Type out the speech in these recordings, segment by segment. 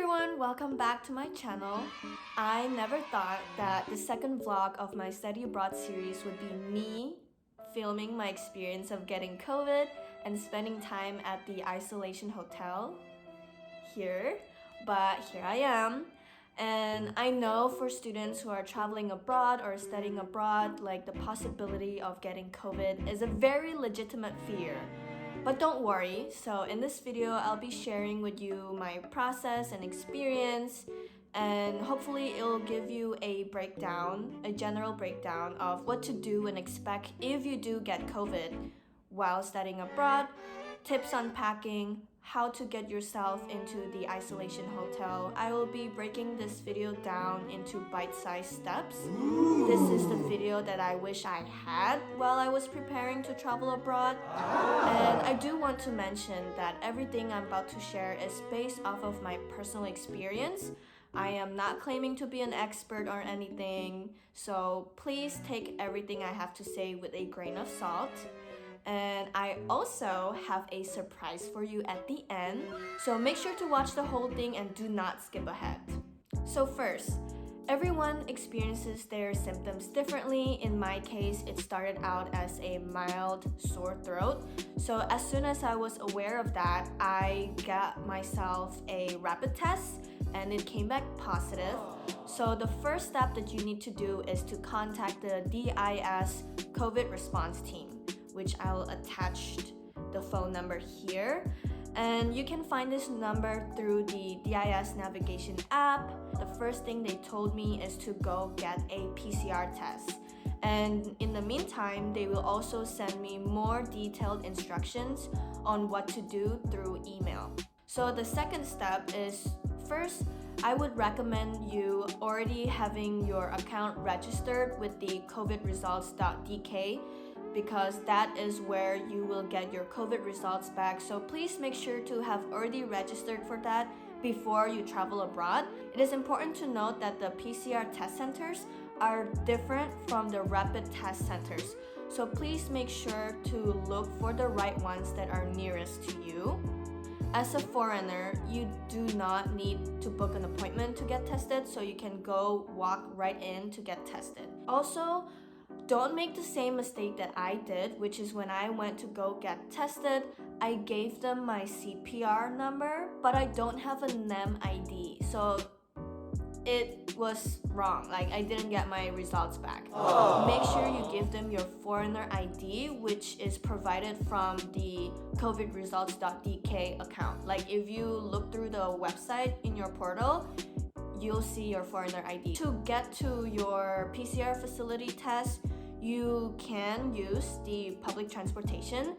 everyone, welcome back to my channel. I never thought that the second vlog of my study abroad series would be me filming my experience of getting COVID and spending time at the isolation hotel here. But here I am. And I know for students who are traveling abroad or studying abroad, like the possibility of getting COVID is a very legitimate fear. But don't worry, so in this video, I'll be sharing with you my process and experience, and hopefully it'll give you a general breakdown of what to do and expect if you do get COVID while studying abroad, tips on packing, how to get yourself into the isolation hotel. I will be breaking this video down into bite-sized steps. This is the video that I wish I had while I was preparing to travel abroad. And I do want to mention that everything I'm about to share is based off of my personal experience. I am not claiming to be an expert or anything, so please take everything I have to say with a grain of salt. And I also have a surprise for you at the end, so make sure to watch the whole thing and do not skip ahead. So first, everyone experiences their symptoms differently. In my case, it started out as a mild sore throat. So as soon as I was aware of that, I got myself a rapid test and it came back positive. So the first step that you need to do is to contact the DIS COVID response team, which I'll attach the phone number here. And you can find this number through the DIS navigation app. The first thing they told me is to go get a PCR test. And in the meantime, they will also send me more detailed instructions on what to do through email. So the second step is, first, I would recommend you already having your account registered with the covidresults.dk, because that is where you will get your COVID results back. So please make sure to have already registered for that before you travel abroad. It is important to note that the PCR test centers are different from the rapid test centers. So please make sure to look for the right ones that are nearest to you. As a foreigner, you do not need to book an appointment to get tested, so you can go walk right in to get tested. Also, don't make the same mistake that I did, which is when I went to go get tested, I gave them my CPR number, but I don't have a NEM ID. So it was wrong. Like, I didn't get my results back. Make sure you give them your foreigner ID, which is provided from the covidresults.dk account. Like, if you look through the website in your portal, you'll see your foreigner ID. To get to your PCR facility test, you can use the public transportation.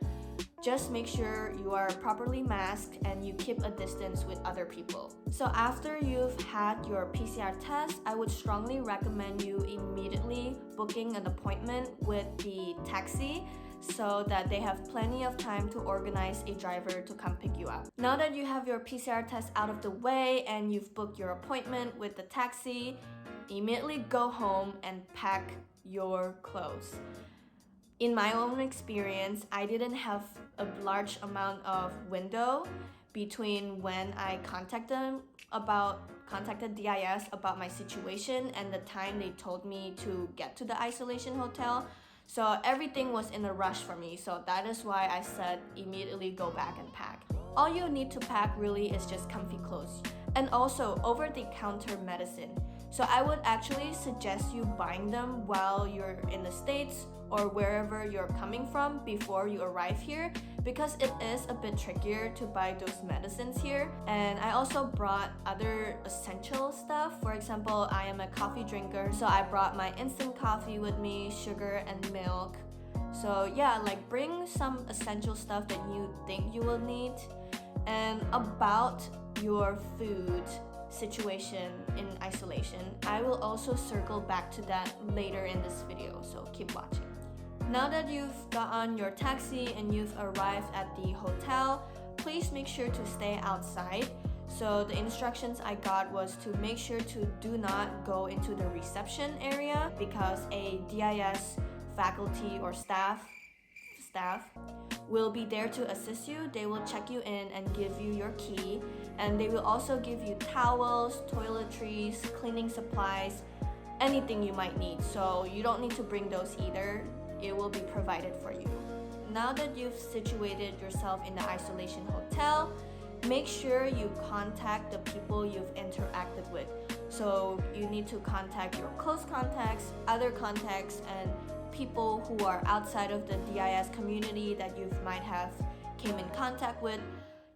Just make sure you are properly masked and you keep a distance with other people. So after you've had your PCR test, I would strongly recommend you immediately booking an appointment with the taxi so that they have plenty of time to organize a driver to come pick you up. Now that you have your PCR test out of the way and you've booked your appointment with the taxi, immediately go home and pack your clothes. In my own experience, I didn't have a large amount of window between when I contacted DIS about my situation and the time they told me to get to the isolation hotel. So everything was in a rush for me, so that is why I said immediately go back and pack. All you need to pack really is just comfy clothes and also over-the-counter medicine. So I would actually suggest you buying them while you're in the States or wherever you're coming from before you arrive here, because it is a bit trickier to buy those medicines here. And I also brought other essential stuff. For example, I am a coffee drinker, so I brought my instant coffee with me, sugar and milk. So yeah, like bring some essential stuff that you think you will need. And about your food situation in isolation, I will also circle back to that later in this video, so keep watching. Now that you've got on your taxi and you've arrived at the hotel, please make sure to stay outside. So the instructions I got was to make sure to do not go into the reception area, because a DIS faculty or staff will be there to assist you. They will check you in and give you your key, and they will also give you towels, toiletries, cleaning supplies, anything you might need. So you don't need to bring those either. It will be provided for you. Now that you've situated yourself in the isolation hotel, make sure you contact the people you've interacted with. So you need to contact your close contacts, other contacts, and people who are outside of the DIS community that you might have came in contact with.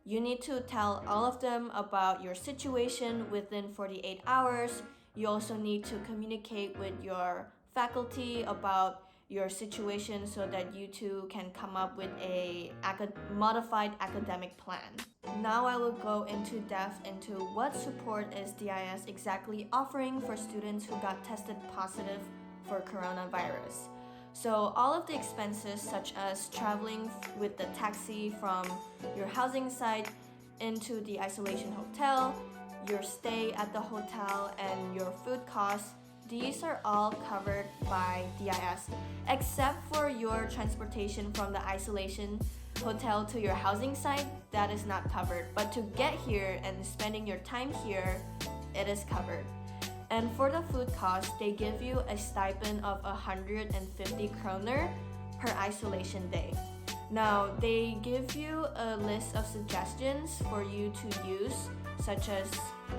You need to tell all of them about your situation within 48 hours. You also need to communicate with your faculty about your situation so that you two can come up with a modified academic plan. Now I will go into depth into what support is DIS exactly offering for students who got tested positive for coronavirus. So all of the expenses such as traveling with the taxi from your housing site into the isolation hotel, your stay at the hotel, and your food costs, these are all covered by DIS, except for your transportation from the isolation hotel to your housing site. That is not covered, but to get here and spending your time here, it is covered. And for the food cost, they give you a stipend of 150 kroner per isolation day. Now, they give you a list of suggestions for you to use, such as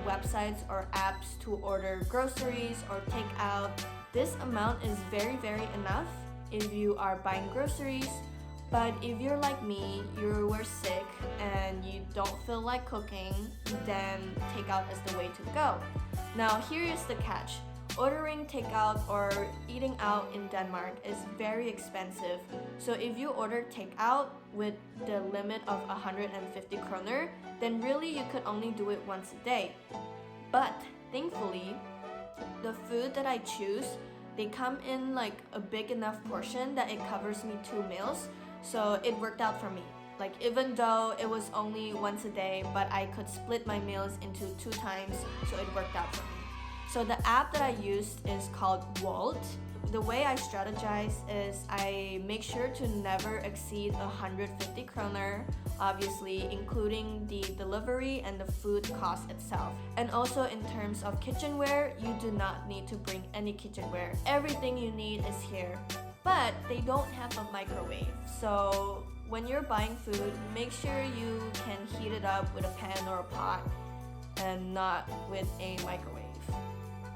websites or apps to order groceries or take out. This amount is very enough if you are buying groceries, but if you're like me, you were sick and you don't feel like cooking, then takeout is the way to go. Now here is the catch. Ordering takeout or eating out in Denmark is very expensive. So if you order takeout with the limit of 150 kroner, then really you could only do it once a day. But thankfully, the food that I choose, they come in like a big enough portion that it covers me 2 meals. So it worked out for me. Like even though it was only once a day, but I could split my meals into 2 times, so it worked out for me. So the app that I used is called Wolt. The way I strategize is I make sure to never exceed 150 kroner, obviously including the delivery and the food cost itself. And also in terms of kitchenware, you do not need to bring any kitchenware. Everything you need is here. But they don't have a microwave. So when you're buying food, make sure you can heat it up with a pan or a pot and not with a microwave.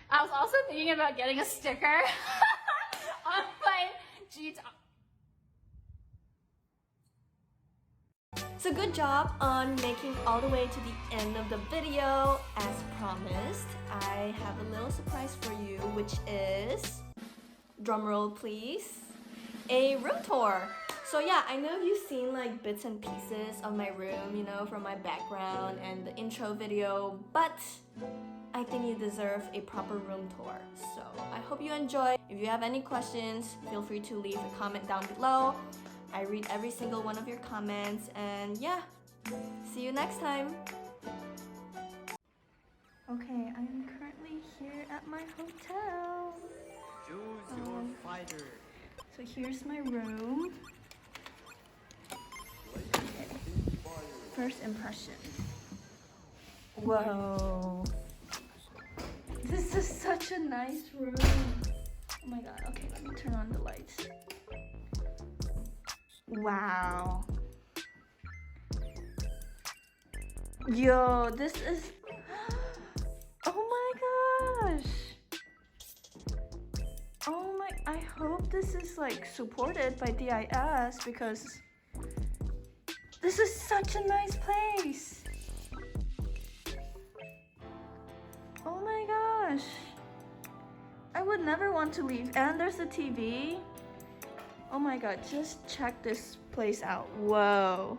I was also thinking about getting a sticker on my jeans. So good job on making all the way to the end of the video. As promised, I have a little surprise for you, which is, drumroll please, a room tour. So yeah, I know you've seen like bits and pieces of my room, you know, from my background and the intro video, but I think you deserve a proper room tour. So I hope you enjoy. If you have any questions, feel free to leave a comment down below. I read every single one of your comments, and yeah, see you next time. Okay, I'm currently here at my hotel. Choose your fighter. So here's my room. Okay. First impression. Whoa. This is such a nice room. Oh my god. Okay, let me turn on the lights. Wow. Yo, this is... Oh my gosh. Oh my... I hope this is like supported by DIS because this is such a nice place. Oh my gosh. I would never want to leave. And there's a TV. Oh my god, just check this place out. Whoa.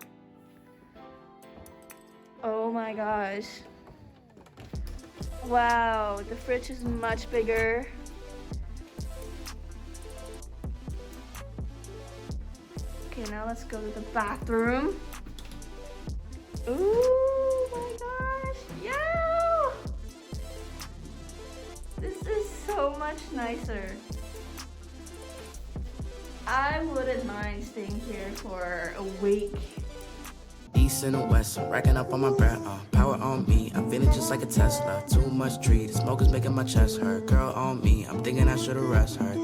Oh my gosh. Wow, the fridge is much bigger. Okay, now let's go to the bathroom. Ooh my gosh, yeah! This is so much nicer. I wouldn't mind staying here for a week. East and the west, I'm racking up on my breath. Power on me, I'm feeling just like a Tesla. Too much tree, the smoke is making my chest hurt. Girl on me, I'm thinking I should've rest her.